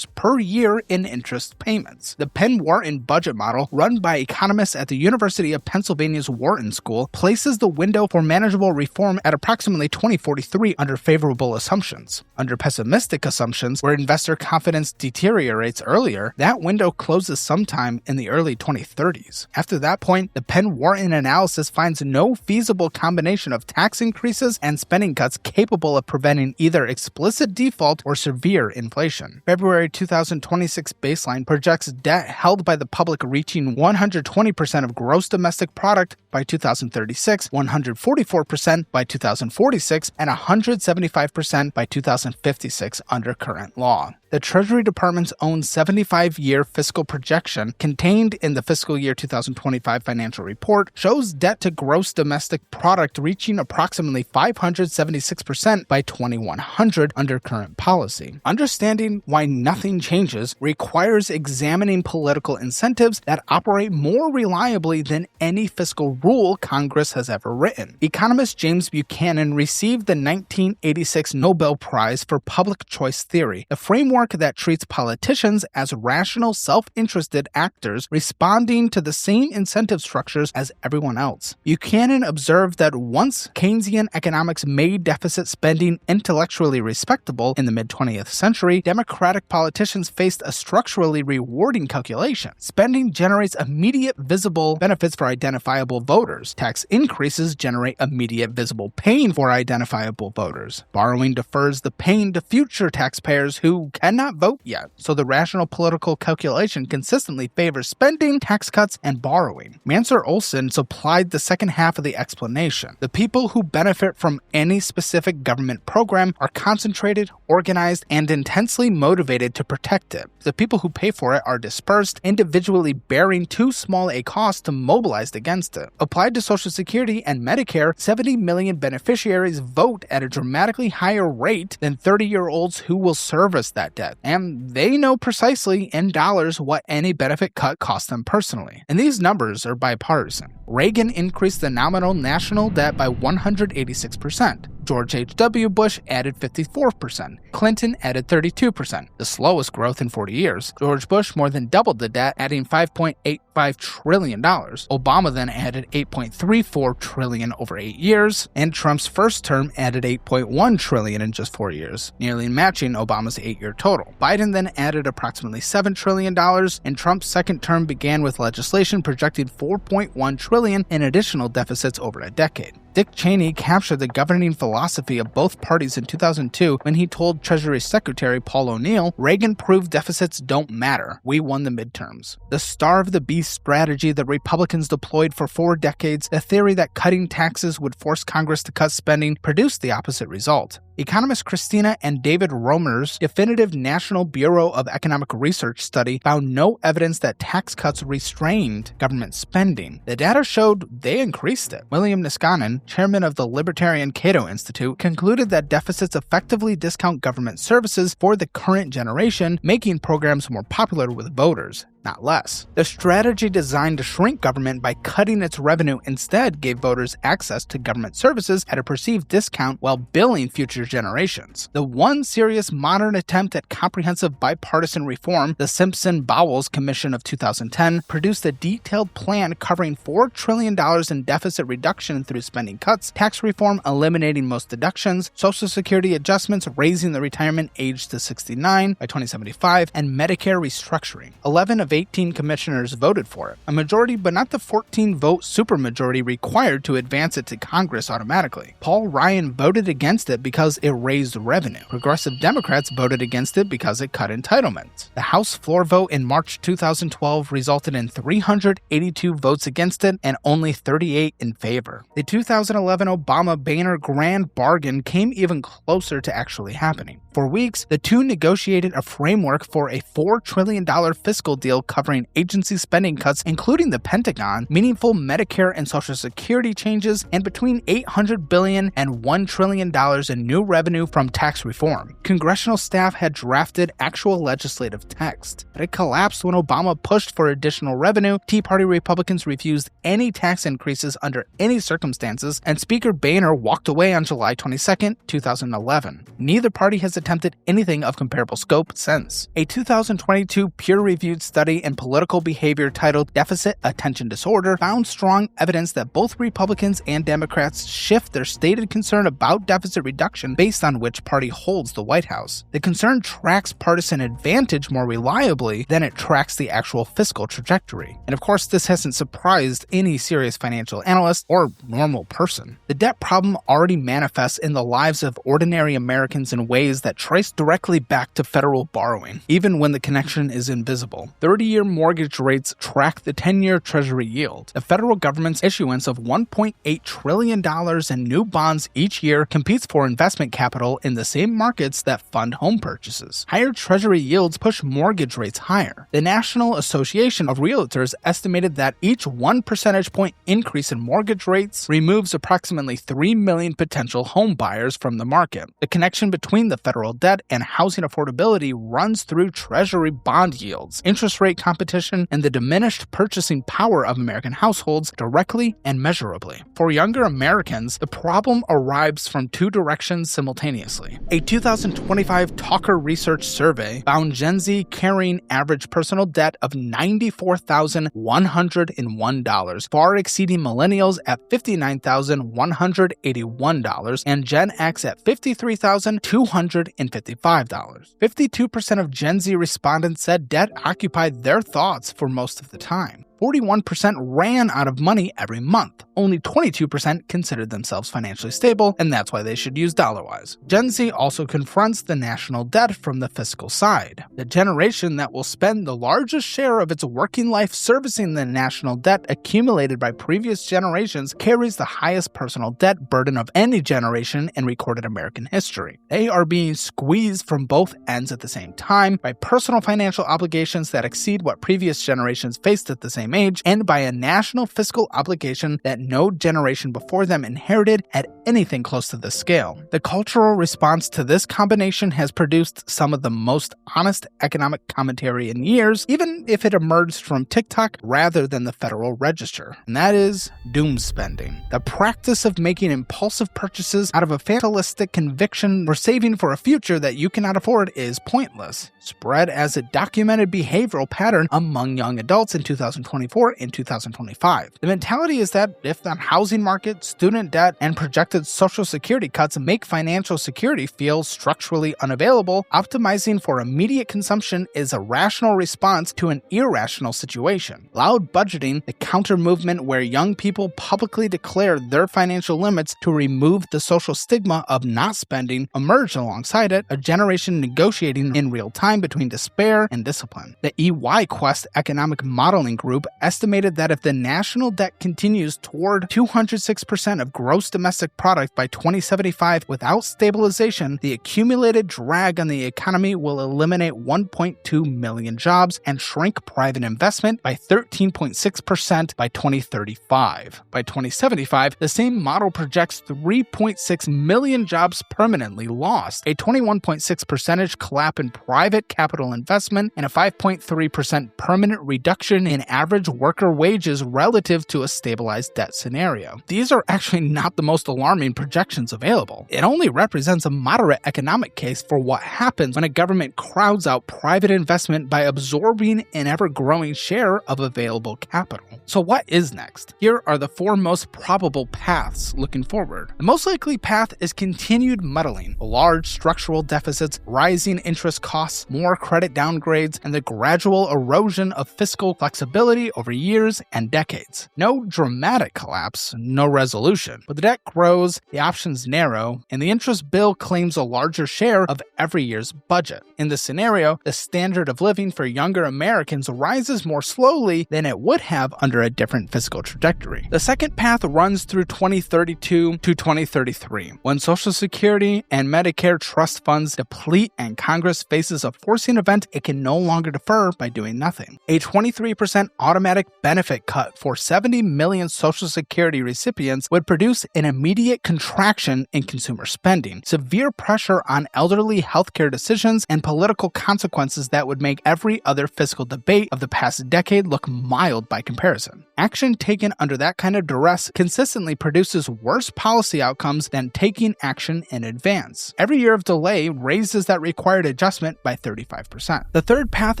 per year in interest payments. The Penn-Wharton budget model, run by economists at the University of Pennsylvania's Wharton School, places the window for manageable reform at approximately 2043 under favorable assumptions. Under pessimistic assumptions, where investor confidence deteriorates earlier, that window closes sometime in the early 2030s. After that point, the Penn-Wharton analysis finds no feasible combination of tax increases and spending cuts capable of preventing either explicit default or severe inflation. February 2026 baseline projects debt held by the public reaching 120% of gross domestic product by 2036, 144% by 2046, and 175% by 2056 under current law. The Treasury Department's own 75-year fiscal projection contained in the fiscal year 2025 financial report shows debt to gross domestic product reaching approximately 576% by 2100 under current policy. Understanding why nothing changes requires examining political incentives that operate more reliably than any fiscal rule Congress has ever written. Economist James Buchanan received the 1986 Nobel Prize for Public Choice Theory, a framework that treats politicians as rational, self-interested actors responding to the same incentive structures as everyone else. Buchanan observed that once Keynesian economics made deficit spending intellectually respectable in the mid-20th century, Democratic politicians faced a structurally rewarding calculation. Spending generates immediate visible benefits for identifiable voters. Tax increases generate immediate visible pain for identifiable voters. Borrowing defers the pain to future taxpayers who cannot vote yet, so the rational political calculation consistently favors spending, tax cuts, and borrowing. Mansur-Olson supplied the second half of the explanation. The people who benefit from any specific government program are concentrated, organized, and intensely motivated to protect it. The people who pay for it are dispersed, individually bearing too small a cost to mobilize against it. Applied to Social Security and Medicare, 70 million beneficiaries vote at a dramatically higher rate than 30-year-olds who will service that debt, and they know precisely in dollars what any benefit cut cost them personally. And these numbers are bipartisan. Reagan increased the nominal national debt by 186%. George H.W. Bush added 54%. Clinton added 32%, the slowest growth in 40 years. George Bush more than doubled the debt, adding $5.85 trillion. Obama then added $8.34 trillion over 8 years, and Trump's first term added $8.1 trillion in just 4 years, nearly matching Obama's 8-year total. Biden then added approximately $7 trillion, and Trump's second term began with legislation projecting $4.1 trillion in additional deficits over a decade. Dick Cheney captured the governing philosophy of both parties in 2002 when he told Treasury Secretary Paul O'Neill, "Reagan proved deficits don't matter. We won the midterms." The starve-the-beast strategy that Republicans deployed for 4 decades, the theory that cutting taxes would force Congress to cut spending, produced the opposite result. Economists Christina and David Romer's definitive National Bureau of Economic Research study found no evidence that tax cuts restrained government spending. The data showed they increased it. William Niskanen, chairman of the Libertarian Cato Institute, concluded that deficits effectively discount government services for the current generation, making programs more popular with voters, not less. The strategy designed to shrink government by cutting its revenue instead gave voters access to government services at a perceived discount while billing future generations. The one serious modern attempt at comprehensive bipartisan reform, the Simpson-Bowles Commission of 2010, produced a detailed plan covering $4 trillion in deficit reduction through spending cuts, tax reform eliminating most deductions, Social Security adjustments raising the retirement age to 69 by 2075, and Medicare restructuring. 11 of 18 commissioners voted for it, a majority but not the 14-vote supermajority required to advance it to Congress automatically. Paul Ryan voted against it because it raised revenue. Progressive Democrats voted against it because it cut entitlements. The House floor vote in March 2012 resulted in 382 votes against it and only 38 in favor. The 2011 Obama-Boehner grand bargain came even closer to actually happening. For weeks, the two negotiated a framework for a $4 trillion fiscal deal covering agency spending cuts, including the Pentagon, meaningful Medicare and Social Security changes, and between $800 billion and $1 trillion in new revenue from tax reform. Congressional staff had drafted actual legislative text, but it collapsed when Obama pushed for additional revenue, Tea Party Republicans refused any tax increases under any circumstances, and Speaker Boehner walked away on July 22, 2011. Neither party has attempted anything of comparable scope since. A 2022 peer-reviewed study in political behavior titled Deficit Attention Disorder found strong evidence that both Republicans and Democrats shift their stated concern about deficit reduction based on which party holds the White House. The concern tracks partisan advantage more reliably than it tracks the actual fiscal trajectory. And of course, this hasn't surprised any serious financial analyst or normal person. The debt problem already manifests in the lives of ordinary Americans in ways that trace directly back to federal borrowing, even when the connection is invisible. 30-year mortgage rates track the 10-year Treasury yield. The federal government's issuance of $1.8 trillion in new bonds each year competes for investment capital in the same markets that fund home purchases. Higher Treasury yields push mortgage rates higher. The National Association of Realtors estimated that each 1 percentage point increase in mortgage rates removes approximately 3 million potential home buyers from the market. The connection between the federal debt and housing affordability runs through Treasury bond yields, interest rate competition, and the diminished purchasing power of American households directly and measurably. For younger Americans, the problem arrives from two directions simultaneously. A 2025 Talker Research survey found Gen Z carrying average personal debt of $94,101, far exceeding millennials at $59,181 and Gen X at $53,255. 52% of Gen Z respondents said debt occupied their thoughts for most of the time. 41% ran out of money every month. Only 22% considered themselves financially stable, and that's why they should use DollarWise. Gen Z also confronts the national debt from the fiscal side. The generation that will spend the largest share of its working life servicing the national debt accumulated by previous generations carries the highest personal debt burden of any generation in recorded American history. They are being squeezed from both ends at the same time by personal financial obligations that exceed what previous generations faced at the same age, and by a national fiscal obligation that no generation before them inherited at anything close to this scale. The cultural response to this combination has produced some of the most honest economic commentary in years, even if it emerged from TikTok rather than the Federal Register. And that is doom spending. The practice of making impulsive purchases out of a fatalistic conviction or saving for a future that you cannot afford is pointless, spread as a documented behavioral pattern among young adults in 2024 and 2025. The mentality is that if the housing market, student debt, and projected Social Security cuts make financial security feel structurally unavailable, optimizing for immediate consumption is a rational response to an irrational situation. Loud budgeting, the counter movement where young people publicly declare their financial limits to remove the social stigma of not spending, emerged alongside it, a generation negotiating in real time between despair and discipline. The EY Quest Economic Modeling Group Group estimated that if the national debt continues toward 206% of gross domestic product by 2075 without stabilization, the accumulated drag on the economy will eliminate 1.2 million jobs and shrink private investment by 13.6% by 2035. By 2075, the same model projects 3.6 million jobs permanently lost, a 21.6% collapse in private capital investment, and a 5.3% permanent reduction in average worker wages relative to a stabilized debt scenario. These are actually not the most alarming projections available. It only represents a moderate economic case for what happens when a government crowds out private investment by absorbing an ever-growing share of available capital. So what is next? Here are the four most probable paths looking forward. The most likely path is continued muddling, large structural deficits, rising interest costs, more credit downgrades, and the gradual erosion of fiscal flexibility over years and decades. No dramatic collapse, no resolution, but the debt grows, the options narrow, and the interest bill claims a larger share of every year's budget. In this scenario, the standard of living for younger Americans rises more slowly than it would have under a different fiscal trajectory. The second path runs through 2032 to 2033, when Social Security and Medicare trust funds deplete and Congress faces a forcing event it can no longer defer by doing nothing. A 23% automatic benefit cut for 70 million Social Security recipients would produce an immediate contraction in consumer spending, severe pressure on elderly healthcare decisions, and political consequences that would make every other fiscal debate of the past decade look mild by comparison. Action taken under that kind of duress consistently produces worse policy outcomes than taking action in advance. Every year of delay raises that required adjustment by 35%. The third path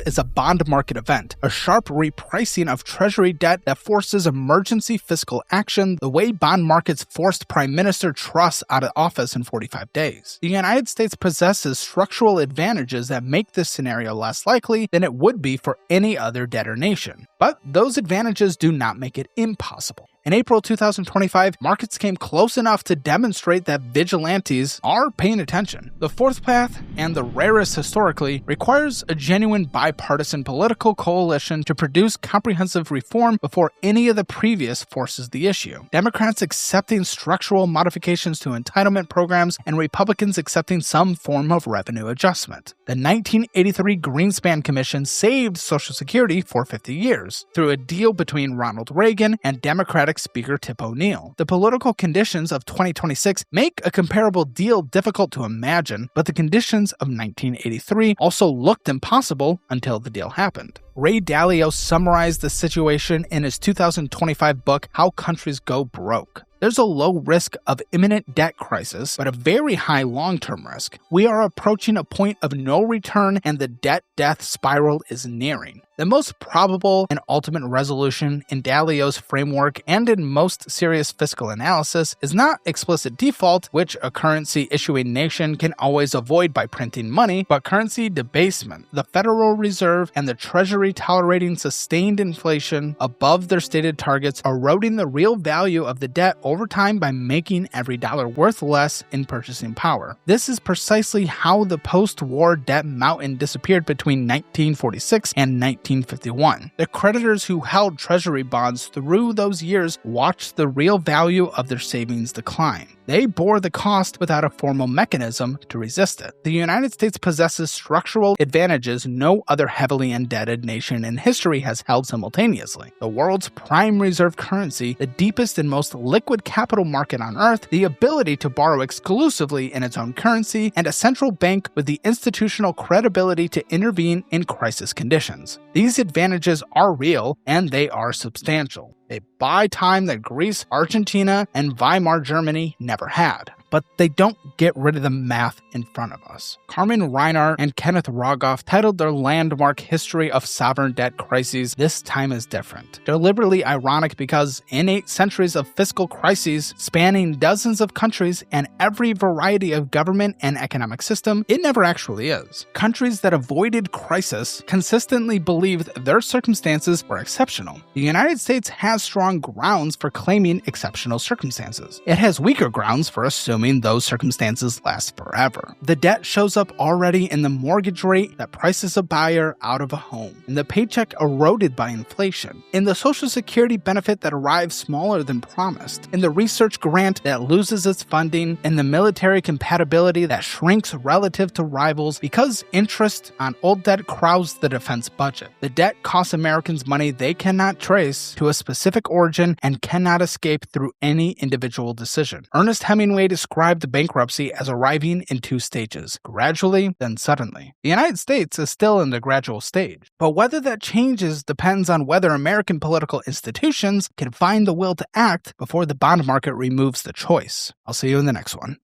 is a bond market event, a sharp repricing of Treasury debt that forces emergency fiscal action the way bond markets forced Prime Minister Truss out of office in 45 days. The United States possesses structural advantages that make this scenario less likely than it would be for any other debtor nation. But those advantages do not make it impossible. In April 2025, markets came close enough to demonstrate that vigilantes are paying attention. The fourth path, and the rarest historically, requires a genuine bipartisan political coalition to produce comprehensive reform before any of the previous forces the issue. Democrats accepting structural modifications to entitlement programs, and Republicans accepting some form of revenue adjustment. The 1983 Greenspan Commission saved Social Security for 50 years through a deal between Ronald Reagan and Democratic Speaker Tip O'Neill. The political conditions of 2026 make a comparable deal difficult to imagine, but the conditions of 1983 also looked impossible until the deal happened. Ray Dalio summarized the situation in his 2025 book, How Countries Go Broke. There's a low risk of imminent debt crisis, but a very high long-term risk. We are approaching a point of no return and the debt-death spiral is nearing. The most probable and ultimate resolution in Dalio's framework and in most serious fiscal analysis is not explicit default, which a currency issuing nation can always avoid by printing money, but currency debasement. The Federal Reserve and the Treasury tolerating sustained inflation above their stated targets, eroding the real value of the debt over time by making every dollar worth less in purchasing power. This is precisely how the post-war debt mountain disappeared between 1946 and 1951. The creditors who held Treasury bonds through those years watched the real value of their savings decline. They bore the cost without a formal mechanism to resist it. The United States possesses structural advantages no other heavily indebted nation in history has held simultaneously. The world's prime reserve currency, the deepest and most liquid capital market on earth, the ability to borrow exclusively in its own currency, and a central bank with the institutional credibility to intervene in crisis conditions. These advantages are real and they are substantial. They buy time that Greece, Argentina, and Weimar Germany never had. But they don't get rid of the math in front of us. Carmen Reinhart and Kenneth Rogoff titled their landmark History of Sovereign Debt Crises, This Time is Different. Deliberately ironic because in 8 centuries of fiscal crises spanning dozens of countries and every variety of government and economic system, it never actually is. Countries that avoided crisis consistently believed their circumstances were exceptional. The United States has strong grounds for claiming exceptional circumstances. It has weaker grounds for assuming assuming those circumstances last forever. The debt shows up already in the mortgage rate that prices a buyer out of a home, in the paycheck eroded by inflation, in the Social Security benefit that arrives smaller than promised, in the research grant that loses its funding, in the military compatibility that shrinks relative to rivals because interest on old debt crowds the defense budget. The debt costs Americans money they cannot trace to a specific origin and cannot escape through any individual decision. Ernest Hemingway described the bankruptcy as arriving in two stages, gradually, then suddenly. The United States is still in the gradual stage, but whether that changes depends on whether American political institutions can find the will to act before the bond market removes the choice. I'll see you in the next one.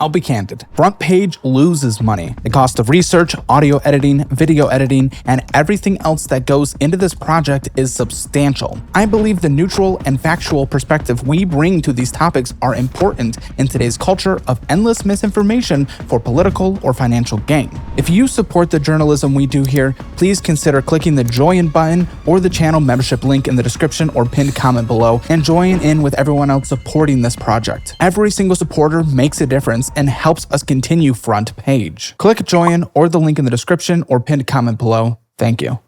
I'll be candid. Front Page loses money. The cost of research, audio editing, video editing, and everything else that goes into this project is substantial. I believe the neutral and factual perspective we bring to these topics are important in today's culture of endless misinformation for political or financial gain. If you support the journalism we do here, please consider clicking the join button or the channel membership link in the description or pinned comment below and join in with everyone else supporting this project. Every single supporter makes a difference and helps us continue Front Page. Click join or the link in the description or pinned comment below. Thank you.